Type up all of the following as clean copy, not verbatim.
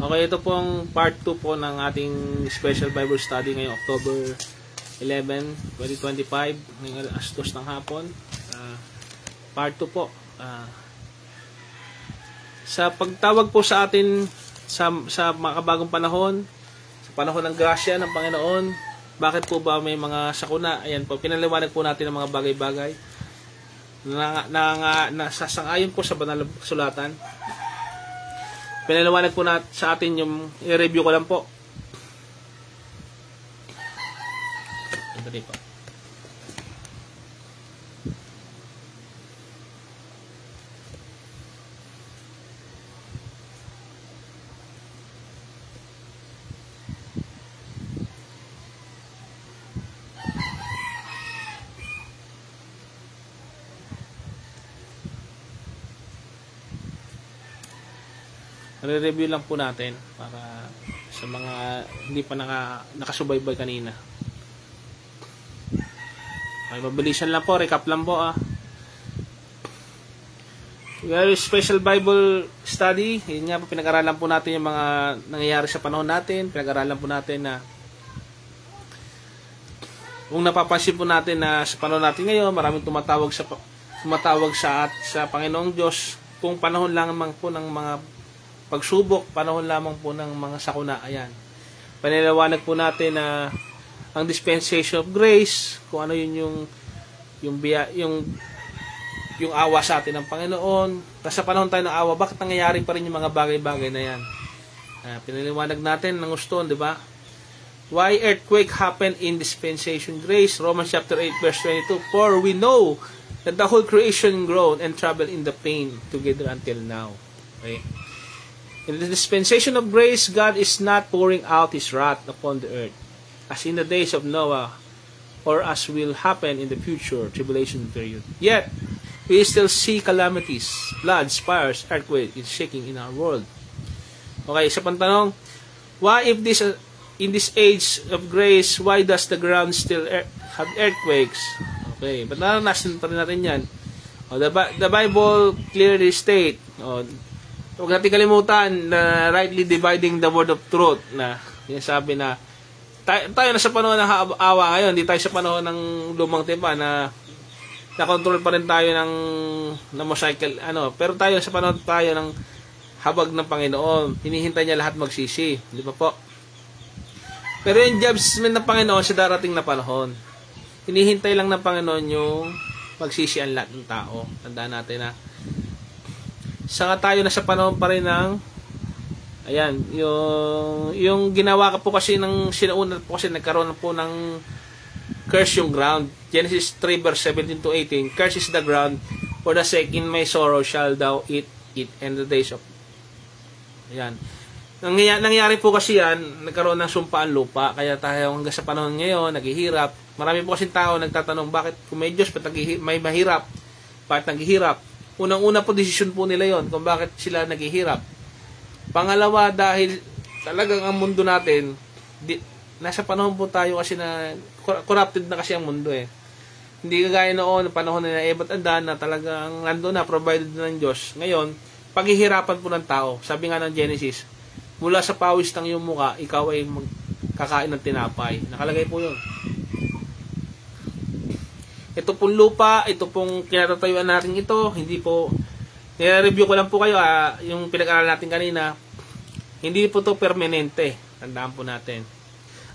Okay, ito pong part 2 po ng ating special Bible study ngayong October 11, 2025, ngayong alas 2 ng hapon. Part 2 po. Sa pagtawag po sa atin sa makabagong panahon, sa panahon ng grasya ng Panginoon, bakit po ba may mga sakuna? Ayan po, pinaliwanag po natin ang mga bagay-bagay na sasang-ayon po sa banal na kasulatan. Pinaliwanag po sa atin yung i-review ko lang po. Ito po. Re-review lang po natin para sa mga hindi pa nakasubaybay kanina. Okay, mabilisan lang po, recap lang po Very special Bible study. Yun nga po, pinag-aralan po natin yung mga nangyayari sa panahon natin. Pinag-aralan po natin na kung napapansin po natin na sa panahon natin ngayon, maraming tumatawag sa Panginoong Diyos kung panahon lang po ng mga pagsubok, panahon lamang po ng mga sakuna. Ayan. Paniliwanag po natin na ang dispensation of grace, kung ano yun yung awa sa atin ng Panginoon. Tapos sa panahon tayo ng awa, bakit nangyayari pa rin yung mga bagay-bagay na yan? Piniliwanag natin ng gusto, di ba? Why earthquake happen in dispensation grace? Romans chapter 8 verse 22. For we know that the whole creation groaned and troubled in the pain together until now. Okay? In the dispensation of grace, God is not pouring out His wrath upon the earth, as in the days of Noah, or as will happen in the future tribulation period. Yet, we still see calamities, floods, fires, earthquakes, and shaking in our world. Okay, sa pantanong, why in this age of grace, why does the ground still have earthquakes? Okay, but naranasan pa rin natin yan. The Bible clearly state, huwag natin kalimutan na rightly dividing the word of truth, na sabi na tayo na sa panahon ng awa ngayon, hindi tayo sa panahon ng lumang timpa na na-control pa rin tayo ng motorcycle, pero tayo sa panahon tayo ng habag ng Panginoon. Hinihintay niya lahat magsisi, di ba po? Pero yung judgment ng Panginoon sa darating na panahon, hinihintay lang ng Panginoon yung magsisi ang lahat ng tao. Tandaan natin na saka tayo na sa panahon pa rin ng yung ginawa ka po kasi ng sinauna po kasi nagkaroon po ng curse yung ground. Genesis 3 verse 17 to 18. Curse is the ground, for the sake in my sorrow shall thou eat it in the days of. Ayan. Nangyari po kasi yan, nagkaroon ng sumpa ang lupa. Kaya tayo hanggang sa panahon ngayon, naghihirap. Marami po kasi tao nagtatanong, bakit kung may Diyos, may mahirap? Bakit naghihirap? Unang-una po, desisyon po nila yon kung bakit sila naghihirap. Pangalawa, dahil talagang ang mundo natin, nasa panahon po tayo kasi na corrupted na kasi ang mundo Hindi kagaya noon, panahon na Eva at Adan na talagang nandun na, provided na ng Diyos. Ngayon, paghihirapan po ng tao. Sabi nga ng Genesis, mula sa pawis ng iyong muka, ikaw ay magkakain ng tinapay. Nakalagay po yun. Ito pong lupa, ito pong kinatatayuan natin ito, hindi po, nire-review ko lang po kayo, yung pinag-aralan natin kanina, hindi po to permanente. Tandaan po natin.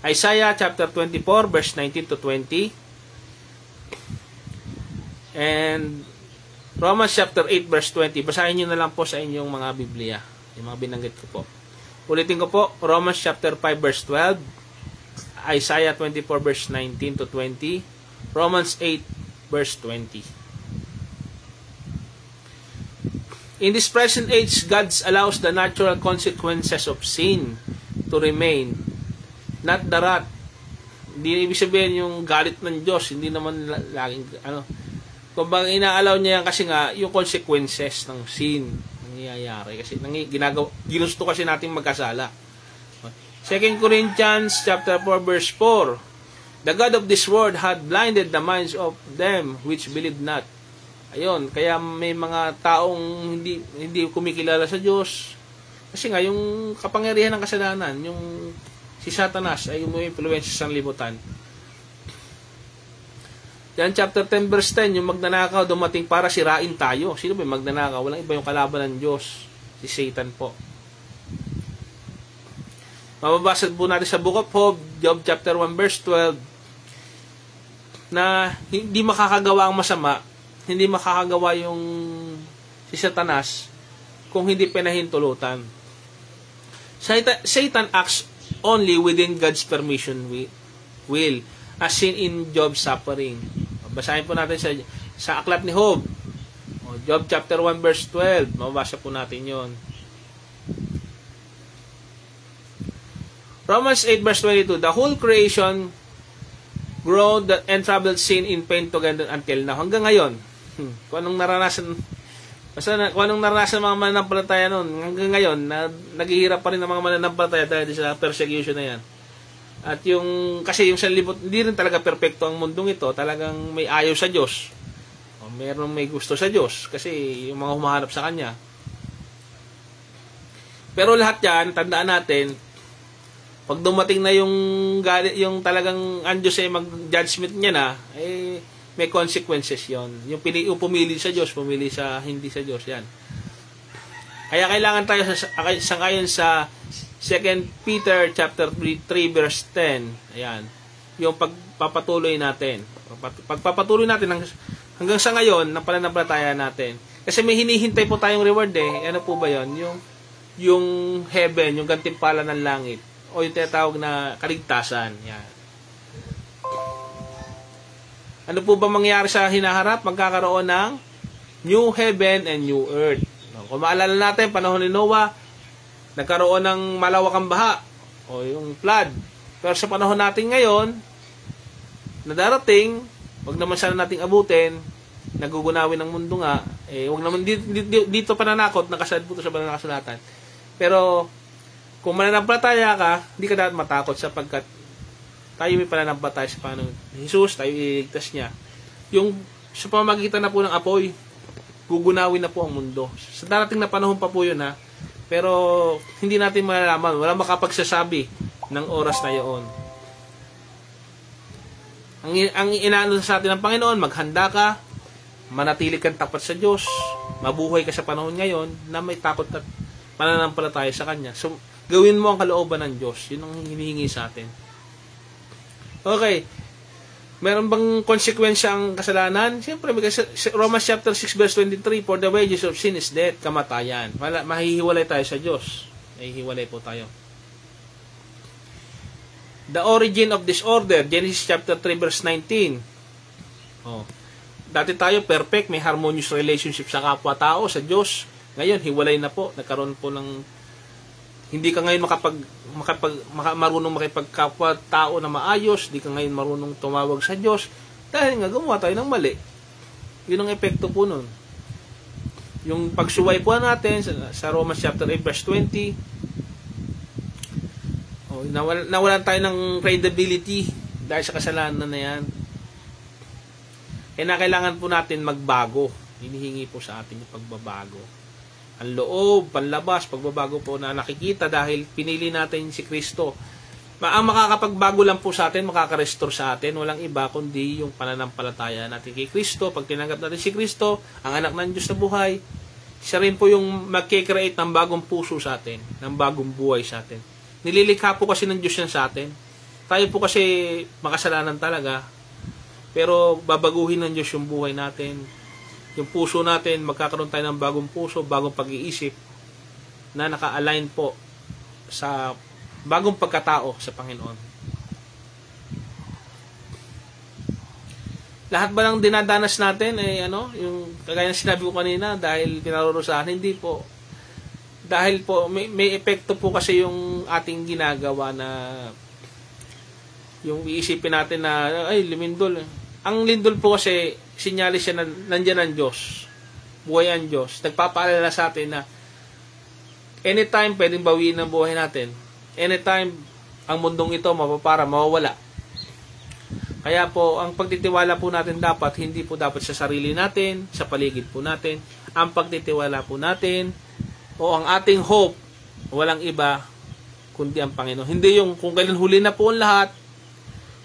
Isaiah chapter 24, verse 19 to 20. And Romans chapter 8, verse 20. Basahin nyo na lang po sa inyong mga Biblia. Yung mga binanggit ko po. Ulitin ko po, Romans chapter 5, verse 12. Isaiah 24, verse 19 to 20. Romans 8, verse 20. In this present age, God allows the natural consequences of sin to remain. Not the wrath. Hindi ibig sabihin yung galit ng Diyos. Hindi naman laging, kung bang inaalaw niya yan kasi nga, yung consequences ng sin nangyayari. Kasi ginusto kasi natin magkasala. 2 Corinthians chapter 4, verse 4. The God of this world had blinded the minds of them which believed not. Ayun, kaya may mga taong hindi kumikilala sa Diyos, Kasi nga, yung kapangyarihan ng kasalanan, yung si Satanas ay umuimpluwensya sa libutan. Yan, chapter 10, verse 10, yung magnanakaw dumating para sirain tayo. Sino ba yung magnanakaw? Walang iba yung kalaban ng Diyos. Si Satan po. Mababasa po natin sa Book of Job, Job chapter 1, verse 12, na hindi makakagawa ang masama, hindi makakagawa yung si Satanas kung hindi pinahintulutan. Satan acts only within God's permission will, as seen in Job's suffering. Basahin po natin sa aklat ni Job. Job chapter 1 verse 12. Mababasa po natin yon. Romans 8 verse 22. The whole creation groaned and troubled sin in pain together until now. Hanggang ngayon. Kung anong naranasan ng mga mananampalataya noon, hanggang ngayon, naghihirap pa rin ng mga mananampalataya dahil sa persecution na yan. At kasi yung sanlibot, hindi rin talaga perpekto ang mundong ito. Talagang may ayaw sa Diyos. Mayroong may gusto sa Diyos. Kasi yung mga humahanap sa Kanya. Pero lahat yan, tandaan natin, pag dumating na yung talagang ang Diyos ay mag-judgment niya na, may consequences yon. Yung pumili sa Diyos, pumili sa hindi sa Diyos, yan. Kaya kailangan tayo sangayon sa 2 Peter chapter 3 verse 10. Ayan. Yung pagpapatuloy natin. Pagpapatuloy natin hanggang sa ngayon ng pananampalataya natin. Kasi may hinihintay po tayong reward eh. Ano po ba yon? Yung heaven, yung gantimpala ng langit. O yung tinatawag na kaligtasan. Yan. Ano po ba mangyayari sa hinaharap? Magkakaroon ng new heaven and new earth. Kung maalala natin, panahon ni Noah, nagkaroon ng malawakang baha o yung flood. Pero sa panahon natin ngayon, na darating, wag naman sana nating abutin, nagugunawin ng mundo nga, wag naman dito pananakot, nakasad po ito sa banal na kasulatan. Pero, kung mananampalataya ka, hindi ka dapat matakot sapagkat tayo may pananampalataya sa Panginoon Jesus, tayo iligtas niya. Yung sa pamamagitan na po ng apoy, gugunawin na po ang mundo. Sa darating na panahon pa po yun ha, pero hindi natin malalaman, wala makapagsasabi ng oras na yun. Ang inaano sa atin ng Panginoon, maghanda ka, manatili kang tapat sa Diyos, mabuhay ka sa panahon ngayon na may takot at pananampalataya sa Kanya. So, gawin mo ang kalooban ng Diyos. Yun ang hinihingi sa atin. Okay. Meron bang konsekwensya ang kasalanan? Siyempre, Romans chapter 6 verse 23, for the wages of sin is death, kamatayan. Mahihiwalay tayo sa Diyos. Mahihiwalay po tayo. The origin of disorder, Genesis chapter 3 verse 19. Dati tayo perfect, may harmonious relationship sa kapwa-tao, sa Diyos. Ngayon, hiwalay na po. Nagkaroon po ng hindi ka ngayon marunong makipagkapwa-tao na maayos, hindi ka ngayon marunong tumawag sa Diyos, dahil nga gumawa tayo ng mali. Yun ang epekto po nun. Yung pagsuway po natin sa Romans chapter 8 verse 20, nawalan tayo ng credibility dahil sa kasalanan na yan. Kaya kailangan po natin magbago. Hinihingi po sa atin yung pagbabago. Ang loob, panlabas, pagbabago po na nakikita dahil pinili natin si Kristo. Ang makakapagbago lang po sa atin, makaka-restore sa atin, walang iba kundi yung pananampalataya natin kay Kristo. Pag tinanggap natin si Kristo, ang anak ng Diyos na buhay, siya rin po yung mag-create ng bagong puso sa atin, ng bagong buhay sa atin. Nililikha po kasi ng Diyos yan sa atin. Tayo po kasi makasalanan talaga, pero babaguhin ng Diyos yung buhay natin. Yung puso natin, magkakaroon tayo ng bagong puso, bagong pag-iisip na naka-align po sa bagong pagkatao sa Panginoon. Lahat ba ng dinadanas natin yung kagaya ng sinabi ko kanina dahil pinarurusahan? Hindi po. Dahil po may epekto po kasi yung ating ginagawa na yung iisipin natin na lumindol. Ang lindol po kasi sinyalis siya na nandiyan ang Diyos. Buhay ang Diyos. Nagpapaalala sa atin na anytime pwedeng bawiin ang buhay natin. Anytime ang mundong ito mawawala. Kaya po, ang pagtitiwala po natin hindi po dapat sa sarili natin, sa paligid po natin. Ang pagtitiwala po natin o ang ating hope Walang iba kundi ang Panginoon. Hindi yung kung kailan huli na po ang lahat.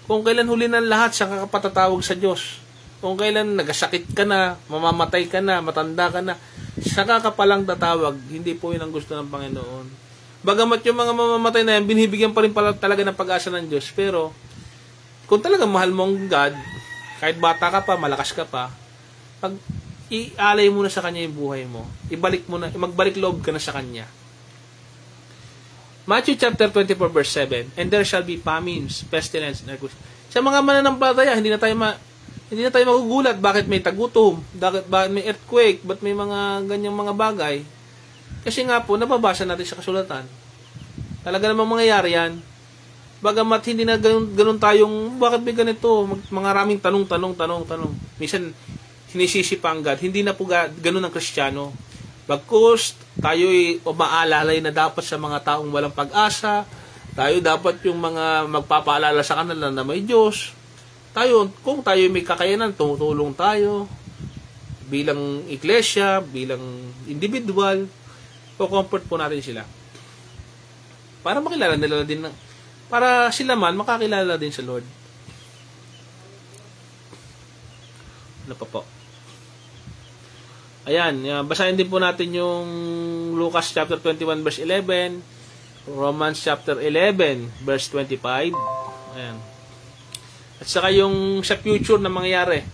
Kung kailan huli na ang lahat, saka ka patatawag sa Diyos. Kung kailan nagasakit ka na, mamamatay ka na, matanda ka na, saka ka palang tatawag. Hindi po yun ang gusto ng Panginoon. Bagamat yung mga mamamatay na yan, binibigyan pa rin pala talaga ng pag-asa ng Diyos. Pero, kung talagang mahal mo ang God, kahit bata ka pa, malakas ka pa, pag ialay mo na sa Kanya yung buhay mo, ibalik mo na, magbalik loob ka na sa Kanya. Matthew chapter 24 verse 7, and there shall be famines, pestilence, and earthquakes. Sa mga mananampalataya, hindi na tayo magugulat bakit may tagutom, bakit may earthquake, bakit may mga ganyang mga bagay. Kasi nga po, nababasa natin sa kasulatan. Talaga namang mangyayari yan. Bagamat hindi na ganun tayong, bakit may ganito? Mga raming tanong. Minsan, sinisisi pa ang God. Hindi na po ganun ang Kristiyano. Bagkus, tayo'y umaalalay na dapat sa mga taong walang pag-asa. Tayo dapat yung mga magpapaalala sa kanila na may Diyos. Tayo, kung tayo may kakayanan, tumutulong tayo. Bilang iglesia, bilang individual, comfort po natin sila. Para makilala nila din, para sila man makakilala din sa Lord. Ano pa po? Ayan, basahin din po natin yung Lucas chapter 21 verse 11, Romans chapter 11 verse 25. Ayan. At saka yung sa future na mangyayari,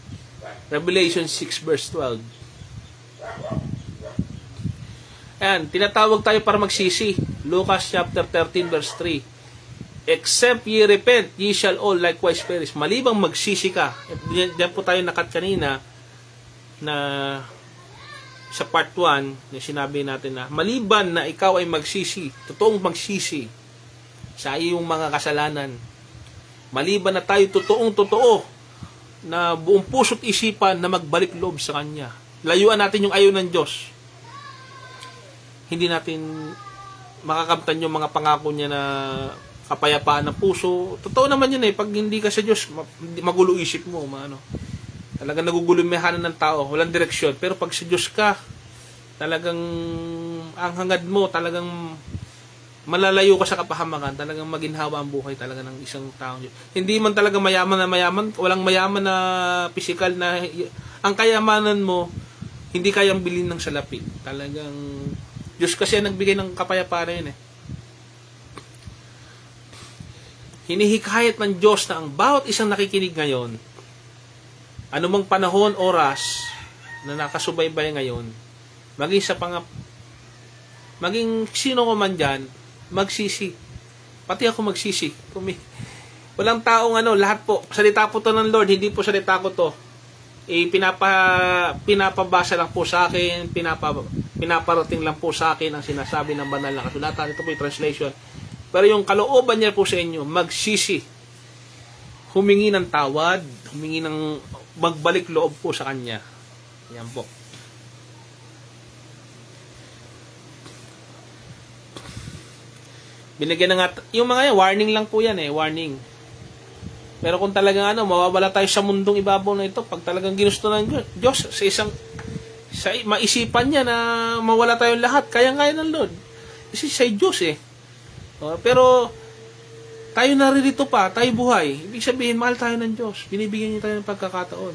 Revelation 6 verse 12. Ayan, tinatawag tayo para magsisi. Lucas chapter 13 verse 3. Except ye repent, ye shall all likewise perish. Malibang magsisi ka. At diyan po tayo nakat kanina na sa part 1, na sinabi natin na maliban na ikaw ay magsisi, totoong magsisi sa iyong mga kasalanan, maliban na tayo totoo na buong puso't isipan na magbalik loob sa Kanya, layuan natin yung ayaw ng Diyos, hindi natin makakamtan yung mga pangako niya na kapayapaan ng puso. Totoo naman yun pag hindi ka sa Diyos, magulo isip mo, talagang nagugulo yung mehanan ng tao, walang direksyon. Pero pag sa Diyos ka, talagang ang hangad mo, talagang malalayo ka sa kapahamakan, talagang maginhawa ang buhay talaga ng isang tao. Hindi man talaga mayaman, walang mayaman na physical na, ang kayamanan mo, hindi kayang bilhin ng salapi. Talagang, Diyos kasi ang nagbigay ng kapayapaan yun Hinihikayat ng Diyos na ang bawat isang nakikinig ngayon, anumang panahon, oras na nakasubaybay ngayon, maging maging sino ko man dyan, magsisi. Pati ako magsisi. Walang taong lahat po, salita po to ng Lord, hindi po salita ko to. Pinapabasa lang po sa akin, pinaparating lang po sa akin ang sinasabi ng banal na kasulatan. Ito po yung translation. Pero yung kalooban niya po sa inyo, magsisi. Humingi ng tawad, humingi ng magbalik loob po sa Kanya. Yan po. Binigyan na nga, yung mga yan, warning lang po yan warning. Pero kung talagang mawawala tayo sa mundong ibabaw na ito, pag talagang ginusto ng Diyos, sa maisipan niya na mawala tayong lahat, kaya-kaya ng Lord. Kasi sa Diyos pero, tayo naririto pa, tayo buhay. Ibig sabihin, mahal tayo ng Diyos. Binibigyan niya tayo ng pagkakataon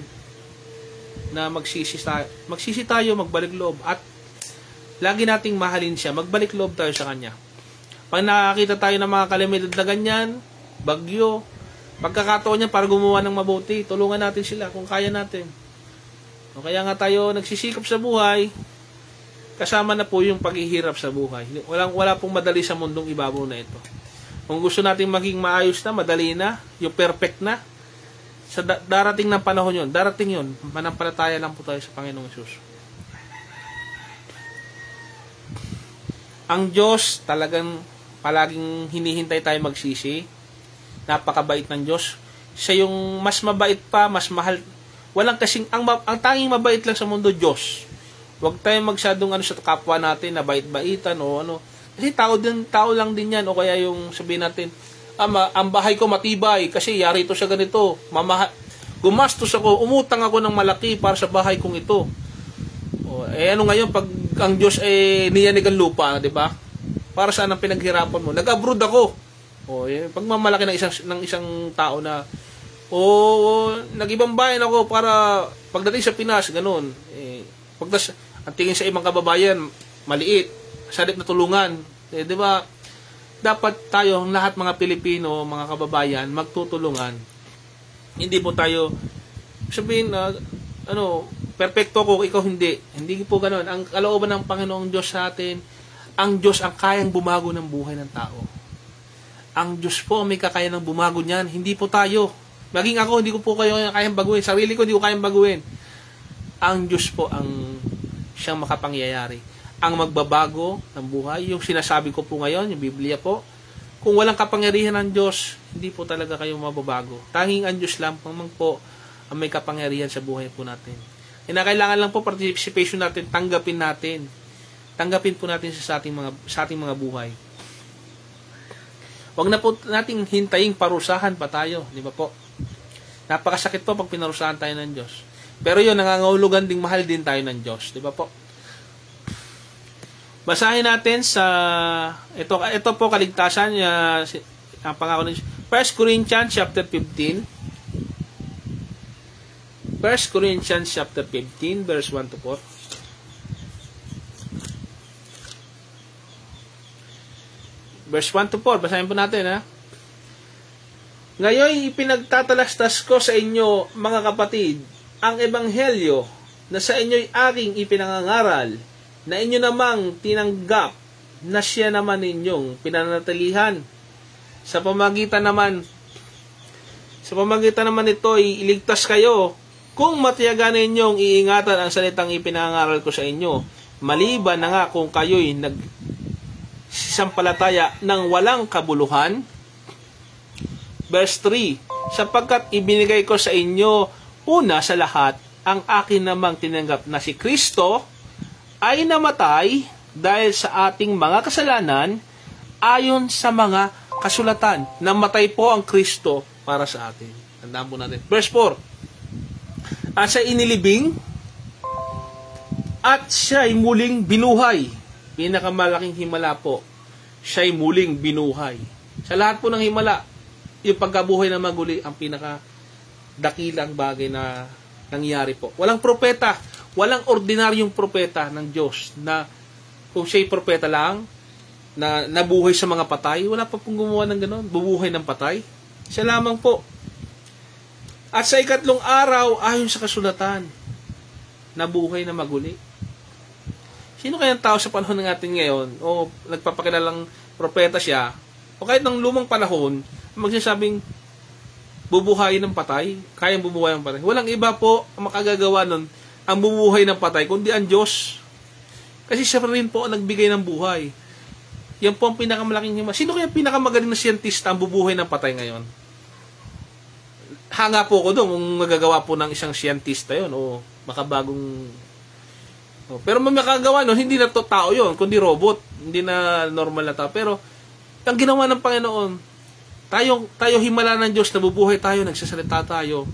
na magsisi tayo, magbalik loob. At lagi nating mahalin siya, magbalik loob tayo sa Kanya. Pag nakakita tayo ng mga kalamidad na ganyan, bagyo, pagkakataon niya para gumawa ng mabuti, tulungan natin sila kung kaya natin. O kaya nga tayo nagsisikap sa buhay, kasama na po yung paghihirap sa buhay. Wala pong madali sa mundong ibabaw na ito. Kung gusto natin maging maayos na, madali na, yung perfect na, sa darating ng panahon yun, manampalataya lang po tayo sa Panginoong Hesus. Ang Diyos talagang palaging hinihintay tayo magsisi. Napakabait ng Diyos. Siya yung mas mabait pa, mas mahal. Walang kasing, ang tanging mabait lang sa mundo, Diyos. Huwag tayo magsadong sa kapwa natin na bait-baitan o Kasi tao lang din yan. O kaya yung sabihin natin, ang bahay ko matibay kasi yari ito sa ganito. Gumastos ako, umutang ako ng malaki para sa bahay kong ito. Ngayon pag ang Diyos niyanig ang lupa, di ba? Para saan ang pinaghirapan mo? Nag-abroad ako. O, pagmamalaki ng isang tao na nag-ibang bayan ako para pagdating sa Pinas, ganun. Ang tingin sa ibang kababayan, maliit, sadip na tulungan. Di ba? Dapat tayo, lahat mga Pilipino, mga kababayan, magtutulungan. Hindi po tayo sabihin na perfecto ko, ikaw hindi. Hindi po ganoon. Ang kalooban ng Panginoong Diyos sa atin, ang Diyos ang kayang bumago ng buhay ng tao. Ang Diyos po may kakaya ng bumago niyan, hindi po tayo. Maging ako, hindi ko po kayo kayang baguhin. Sarili ko, hindi ko kayang baguhin. Ang Diyos po ang siyang makapangyayari. Ang magbabago ng buhay, yung sinasabi ko po ngayon, yung Biblia po, kung walang kapangyarihan ng Diyos, hindi po talaga kayo mababago. Tanging ang Diyos lang po ang may kapangyarihan sa buhay po natin. Kailangan lang po participation natin, tanggapin natin. Tanggapin po natin sa ating mga buhay. Huwag na po nating hintayin parusahan pa tayo, di ba po? Napakasakit po pag pinarusahan tayo ng Diyos. Pero yun, nangangahulugan ding mahal din tayo ng Diyos, di ba po? Basahin natin sa ito po kaligtasan ang pangako ng 1 Corinthians chapter 15. 1 Corinthians chapter 15 verse 1 to 4. Verse 1 to 4, basahin po natin ha. Ngayon ipinagtatalastas ko sa inyo mga kapatid ang ebanghelyo na sa inyo'y aking ipinangangaral, na inyo namang tinanggap, na siya naman ninyong pinanatilihan. Sa pamagitan naman nito ay iligtas kayo kung matiyagan ninyong iingatan ang salitang ipinangaral ko sa inyo, maliban na nga kung kayo'y nagsampalataya ng walang kabuluhan. Verse 3, sapagkat ibinigay ko sa inyo una sa lahat ang akin namang tinanggap na si Kristo ay namatay dahil sa ating mga kasalanan ayon sa mga kasulatan. Namatay po ang Kristo para sa atin. Tandaan po natin. Verse 4, at siya inilibing at siya'y muling binuhay. Pinakamalaking himala po, siya'y muling binuhay. Sa lahat po ng himala, yung pagkabuhay na maguli ang pinakadakilang bagay na nangyari po. Walang propeta, walang ordinaryong propeta ng Diyos na kung siya'y propeta lang na nabuhay sa mga patay, wala pa pong gumawa ng gano'n, bubuhay ng patay. Siya lamang po. At sa ikatlong araw, ayon sa kasulatan, nabuhay na maguli. Sino kayang tao sa panahon ng atin ngayon, o nagpapakilalang propeta siya, o kahit ng lumang panahon, magsasabing bubuhayin ng patay, kayang bubuhay ng patay. Walang iba po ang makagagawa nun ang bubuhay ng patay, kundi ang Diyos. Kasi siya rin po ang nagbigay ng buhay. Yan po ang pinakamalaking himala. Sino kaya pinakamagaling na siyentista ang bubuhay ng patay ngayon? Hanga po ko doon kung magagawa po ng isang siyentista yon o makabagong... Pero may makagawa nun, hindi na to tao yon kundi robot. Hindi na normal na tao. Pero ang ginawa ng Panginoon, tayo himala ng Diyos, nabubuhay tayo, nagsasalita tayo.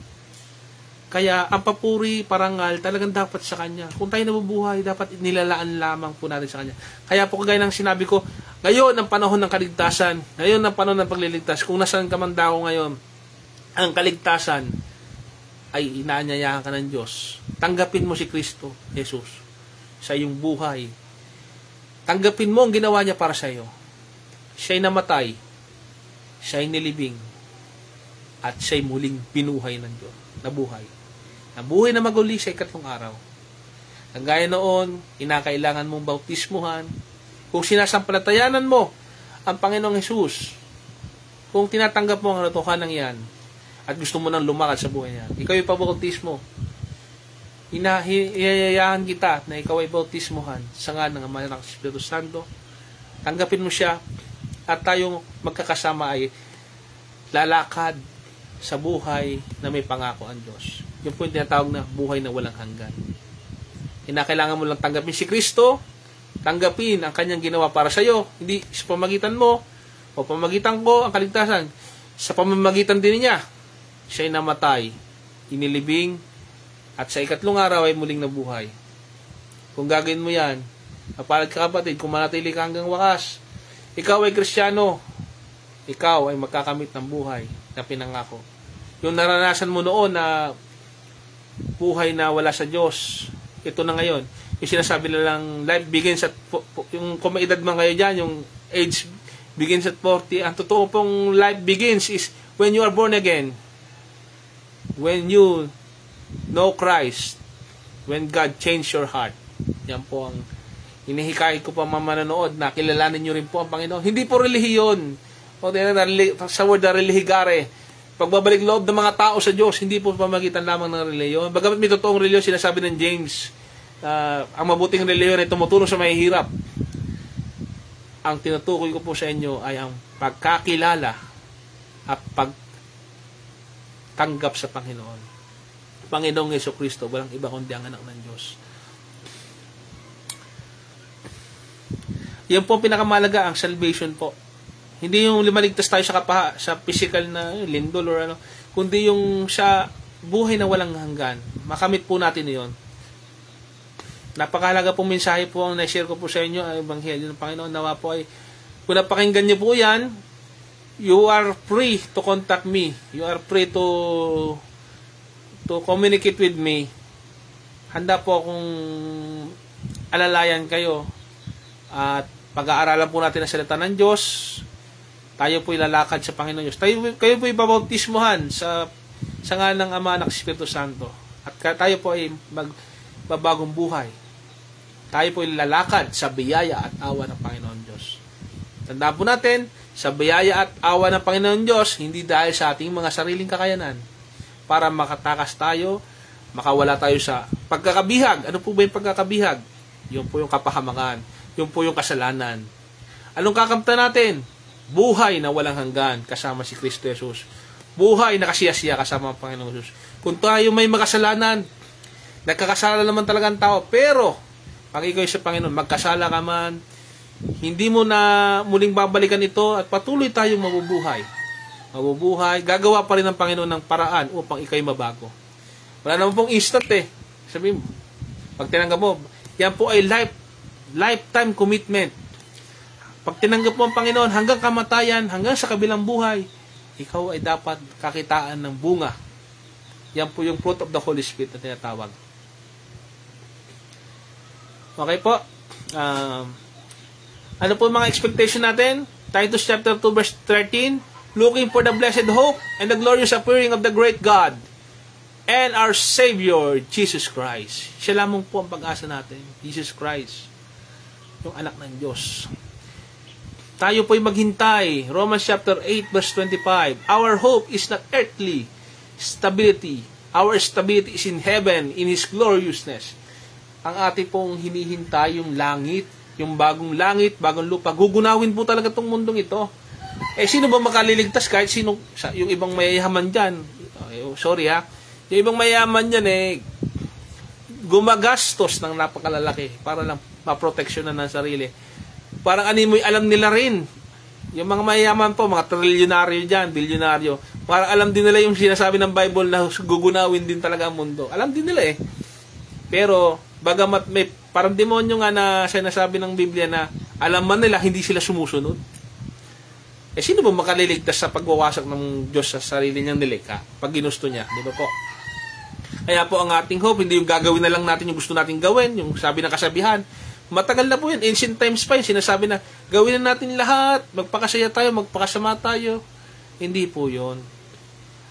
Kaya ang papuri, parangal, talagang dapat sa Kanya. Kung tayo nabubuhay, dapat nilalaan lamang po natin sa Kanya. Kaya po kagaya ng sinabi ko, ngayon ang panahon ng kaligtasan, ngayon ang panahon ng pagliligtas, kung nasaan ka man daw ngayon, ang kaligtasan ay inaanyayahan ka ng Diyos. Tanggapin mo si Kristo, Jesus, sa iyong buhay. Tanggapin mo ang ginawa niya para sa iyo. Siya'y namatay, siya'y nilibing, at siya'y muling binuhay ng Diyos. Nabuhay na maguli sa ikatlong araw. Ang gaya noon, kinakailangan mong bautismuhan. Kung sinasampalatayanan mo ang Panginoong Hesus, kung tinatanggap mo ang katotohanan yan, at gusto mo nang lumakad sa buhay niya, ikaw ay pabautismo. Inahiyayahan kita na ikaw ay bautismuhan sa ngalan ng Ama ng Espiritu Santo. Tanggapin mo siya, at tayong magkakasama ay lalakad sa buhay na may pangako ang Diyos. Yung po yung tinatawag na buhay na walang hanggan. Kinakailangan mo lang tanggapin si Kristo, tanggapin ang Kanyang ginawa para sa iyo, hindi sa pamagitan mo o pamagitan ko ang kaligtasan. Sa pamamagitan din niya, siya'y namatay, inilibing, at sa ikatlong araw ay muling nabuhay. Kung gagawin mo yan, kapalad ka kapatid, kung manatili ka hanggang wakas, ikaw ay Kristiyano, ikaw ay magkakamit ng buhay na pinangako. Yung naranasan mo noon na buhay na wala sa Diyos, ito na ngayon. Yung sinasabi nilang life begins at, yung kung may edad man kayo dyan, yung age begins at 40. Ang totoo pong life begins is when you are born again. When you know Christ. When God changed your heart. Yan po ang inihikayat ko pa mamanonood na kilalanin nyo rin po ang Panginoon. Hindi po relihiyon. Sa word na relihigare. Pagbabalik loob ng mga tao sa Diyos, hindi po pamagitan lamang ng relihiyon. Bagamat may totoong relihiyon, sinasabi ng James, ang mabuting relihiyon ay tumutulong sa mahihirap. Ang tinutukoy ko po sa inyo ay ang pagkakilala at pagtanggap sa Panginoon. Panginoong Jesucristo, walang iba kundi ang anak ng Diyos. Yan po ang pinakamalaga, ang salvation po. Hindi yung limaligtas tayo sa kapaha, sa physical na lindol or ano, kundi yung sa buhay na walang hanggan. Makamit po natin yun. Napakahalaga pong mensahe po ang na-share ko po sa inyo, ang Ebanghelyo ng Panginoon. Nawa po ay, kung napakinggan niyo po yan, you are free to contact me. You are free to communicate with me. Handa po akong alalayan kayo at pag-aaralan po natin ang salita ng Diyos. Tayo po ilalakad sa Panginoon Diyos. Kayo po ipabautismohan sa ngalan ng Ama, Anak, Espiritu Santo. At tayo po ay magbabagong buhay. Tayo po ilalakad sa biyaya at awa ng Panginoon Diyos. Tandaan po natin, sa biyaya at awa ng Panginoon Diyos, hindi dahil sa ating mga sariling kakayanan. Para makatakas tayo, makawala tayo sa pagkakabihag. Ano po ba yung pagkakabihag? Yung po yung kapahamakan. Yung po yung kasalanan. Anong kakamtan natin? Buhay na walang hanggan kasama si Kristo Jesus. Buhay na kasiyasiya kasama ang Panginoon Jesus. Kung tayo may makasalanan, nagkakasala naman talaga ang tao, pero pag ikaw sa Panginoon, magkasala ka man, hindi mo na muling babalikan ito at patuloy tayong mabubuhay. Mabubuhay, gagawa pa rin ng Panginoon ng paraan upang ikaw'y mabago. Wala naman pong instant eh. Sabi mo, pag tinanggap mo, yan po ay lifetime commitment. Pag tinanggap mo ang Panginoon hanggang kamatayan, hanggang sa kabilang buhay, ikaw ay dapat kakitaan ng bunga. Yan po yung fruit of the Holy Spirit na tinatawag. Okay po. Ano po yung mga expectation natin? Titus chapter 2 verse 13, looking for the blessed hope and the glorious appearing of the great God and our Savior, Jesus Christ. Siya lamang po ang pag-asa natin. Jesus Christ. Yung anak ng Diyos. Tayo po'y maghintay. Romans chapter 8 verse 25. Our hope is not earthly stability. Our stability is in heaven, in His gloriousness. Ang ating pong hinihintay yung langit, yung bagong langit, bagong lupa. Gugunawin po talaga itong mundong ito. Eh, sino ba makaliligtas kahit sino, yung ibang mayayaman dyan? Sorry ha. Yung ibang mayayaman dyan gumagastos ng napakalalaki para lang maproteksyonan ng sarili. Parang animoy alam nila rin. Yung mga mayayaman po, mga trilyonaryo dyan, bilyonaryo, parang alam din nila yung sinasabi ng Bible na gugunawin din talaga ang mundo. Alam din nila eh. Pero, bagamat may parang demonyo nga na sinasabi ng Biblia na alam man nila, hindi sila sumusunod. Eh, sino ba makaliligtas sa pagwawasak ng Diyos sa sarili niyang nilikha pag ginusto niya? Di ba po? Kaya po ang ating hope, hindi yung gagawin na lang natin yung gusto natin gawin, yung sabi ng kasabihan. Matagal na po yun. Ancient times pa yun. Sinasabi na, gawin na natin lahat. Magpakasaya tayo, magpakasama tayo. Hindi po yun.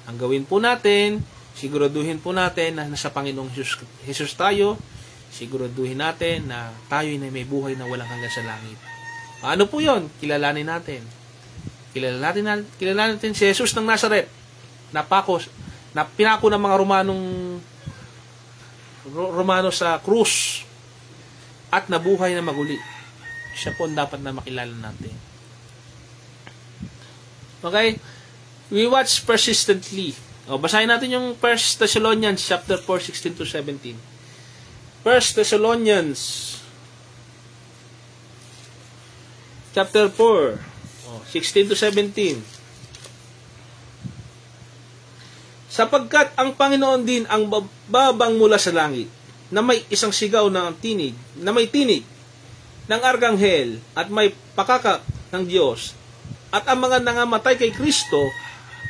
Ang gawin po natin, siguraduhin po natin na nasa Panginoong Jesus tayo. Siguraduhin natin na tayo na may buhay na walang hanggan sa langit. Ano po yun? Kilalanin natin. Kilalanin natin si Jesus ng Nazaret. Na pinako ng mga Romano sa krus. At nabuhay na maguli. Siya po ang dapat na makilala natin. Okay? We watch persistently. Basahin natin yung 1 Thessalonians chapter 4, 16 to 17. 1 Thessalonians chapter 4, 16 to 17. Sapagkat ang Panginoon din ang babang mula sa langit, na may isang sigaw ng tinig, na may tinig ng arkanghel at may ng Diyos. At ang mga nangamatay kay Kristo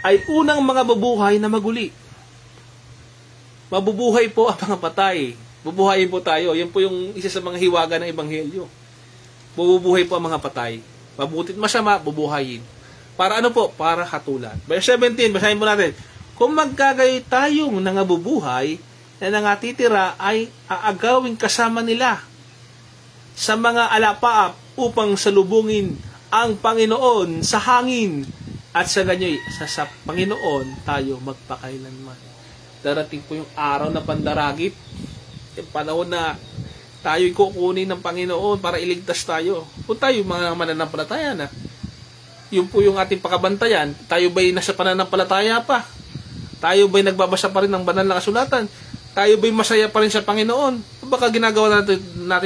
ay unang mga babuhay na maguli. Mabubuhay po ang mga patay. Bubuhayin po tayo. Yan po yung isa sa mga hiwaga ng Ebanghelyo. Bubuhay po ang mga patay. Mabutit masama, bubuhayin. Para ano po? Para hatulan. Verse 17, basahin po natin. Kung magkagay tayong nangabubuhay, na nangatitira ay aagawing kasama nila sa mga alapaap upang salubungin ang Panginoon sa hangin. At sa ganyo'y, sa Panginoon tayo magpakailanman. Darating po yung araw na pandaragit. Yung panahon na tayo'y kukunin ng Panginoon para iligtas tayo. Kung tayo mga mananampalataya na, yun po yung ating pakabantayan. Tayo ba'y nasa pananampalataya pa? Tayo ba'y nagbabasa pa rin ng banal na kasulatan? Tayo ba'y masaya pa rin sa Panginoon? Baka ginagawa natin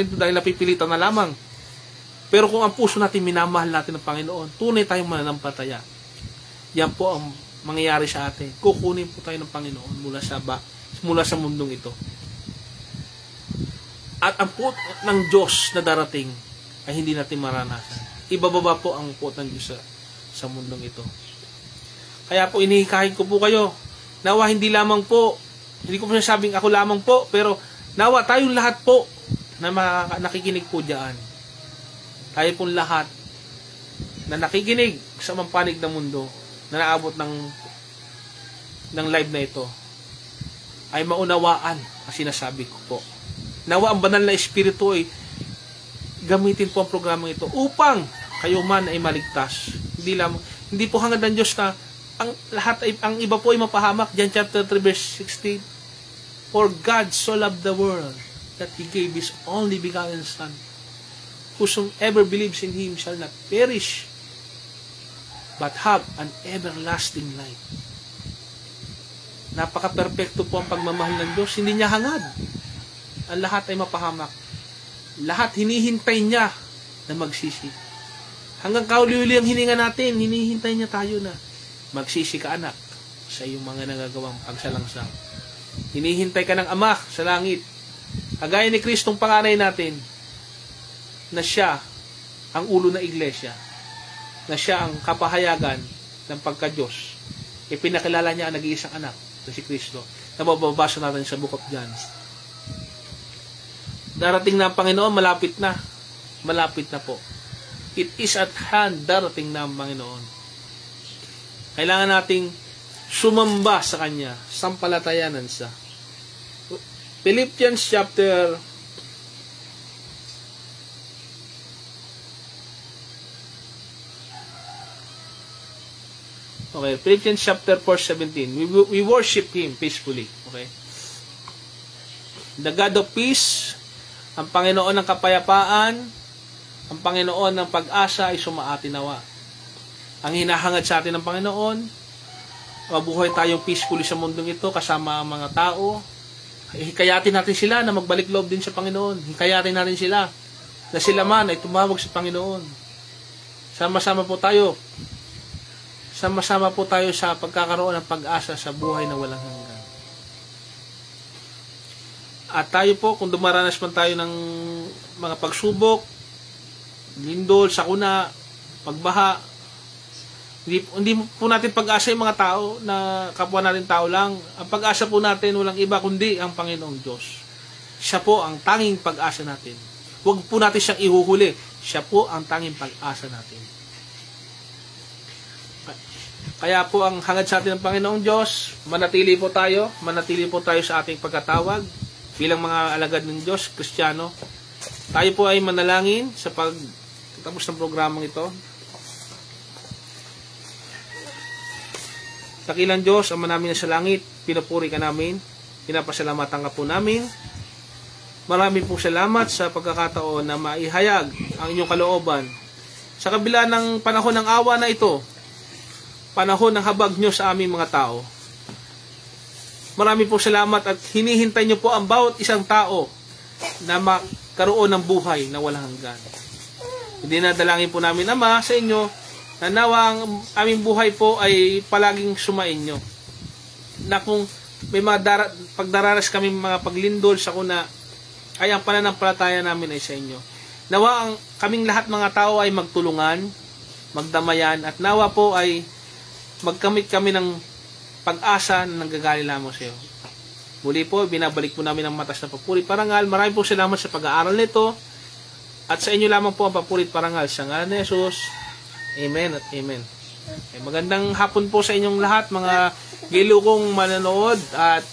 ito dahil napipilitan na lamang. Pero kung ang puso natin minamahal natin ng Panginoon, tunay tayong mananampalataya. Yan po ang mangyayari sa atin. Kukunin po tayo ng Panginoon mula sa mundong ito. At ang puot ng Diyos na darating ay hindi natin maranasan. Ibababa po ang puot ng Diyos sa mundong ito. Kaya po inihikahin ko po kayo, nawa hindi lamang po, hindi ko po sinasabing ako lamang po, pero nawa tayong lahat po na nakikinig po diyan. Tayo pong lahat na nakikinig sa mampanig ng mundo, na naabot ng live na ito, ay maunawaan ang sinasabi ko po. Nawa ang banal na Espiritu ay gamitin po ang programang ito upang kayo man ay maligtas. Hindi po hangad ng Diyos na ang iba po ay mapahamak. John chapter 3 verse 16. For God so loved the world that He gave His only begotten Son. Whosoever believes in Him shall not perish, but have an everlasting life. Napaka-perfecto po ang pagmamahal ng Diyos. Hindi niya hangad. Ang lahat ay mapahamak. Lahat hinihintay niya na magsisi. Hanggang kauli-uli ang hininga natin, hinihintay niya tayo na magsisi ka anak sa iyong mga nagagawang pagsalangsang. Hinihintay ka ng Ama sa langit. Kagaya ni Kristong panganay natin, na siya ang ulo ng iglesia, na siya ang kapahayagan ng pagka-Diyos. Ipinakilala niya ang nag-iisang anak na si Kristo, na mababasa natin sa Book of John. Darating na ang Panginoon, malapit na. Malapit na po. It is at hand, darating na ang Panginoon. Kailangan nating sumamba sa Kanya, sampalatayanan sa Philippians chapter 4:17. We worship Him peacefully. Okay? The God of peace, ang Panginoon ng kapayapaan, ang Panginoon ng pag-asa ay sumaatinawa. Ang hinahangad sa atin ng Panginoon, mabuhay tayong peacefully sa mundong ito kasama ang mga tao. Hikayatin natin sila na magbalik loob din sa Panginoon. Hikayatin natin sila na sila man ay tumawag sa Panginoon. Sama-sama po tayo. Sama-sama po tayo sa pagkakaroon ng pag-asa sa buhay na walang hanggan. At tayo po, kung dumaranas man tayo ng mga pagsubok, lindol, sakuna, pagbaha, hindi po natin pag-asa yung mga tao na kapwa natin tao lang. Ang pag-asa po natin walang iba kundi ang Panginoong Diyos. Siya po ang tanging pag-asa natin. Huwag po natin siyang ihuhuli. Siya po ang tanging pag-asa natin. Kaya po ang hangad sa atin ng Panginoong Diyos, manatili po tayo sa ating pagkatawag bilang mga alagad ng Diyos, Kristiyano. Tayo po ay manalangin sa pagtapos ng programang ito. Dakilang Diyos, Ama namin sa langit, pinupuri ka namin, pinapasalamatan ka po namin. Maraming po salamat sa pagkakataon na maihayag ang inyong kalooban. Sa kabila ng panahon ng awa na ito, panahon ng habag nyo sa aming mga tao, maraming po salamat at hinihintay nyo po ang bawat isang tao na magkaroon ng buhay na walang hanggan. Hindi na dalangin po namin, Ama, sa inyo, na nawa ang aming buhay po ay palaging sumainyo. Na kung may mga pagdaranas kami mga paglindol sa kuna, ay ang pananampalataya namin ay sa inyo. Nawa ang kaming lahat mga tao ay magtulungan magdamayan, at nawa po ay magkamit kami ng pag-asa na nanggagaling lamang sa iyo. Muli po, binabalik po namin ang matas na papuri parangal. Maraming po salamat sa pag-aaral nito. At sa inyo lamang po ang papurit parangal sa ngalan ni Jesus. Amen at amen. Magandang hapon po sa inyong lahat, mga gilukong manonood. At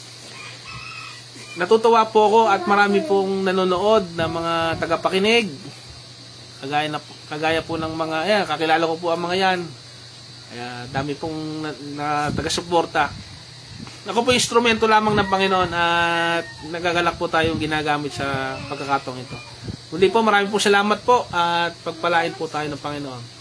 natutuwa po ako at marami pong nanonood na mga tagapakinig. Kagaya po ng mga, kakilala ko po ang mga yan. Dami pong na taga-suporta. Ako po instrumento lamang ng Panginoon at nagagalak po tayong ginagamit sa pagkakataong ito. Muli po, maraming po salamat po at pagpalain po tayo ng Panginoon.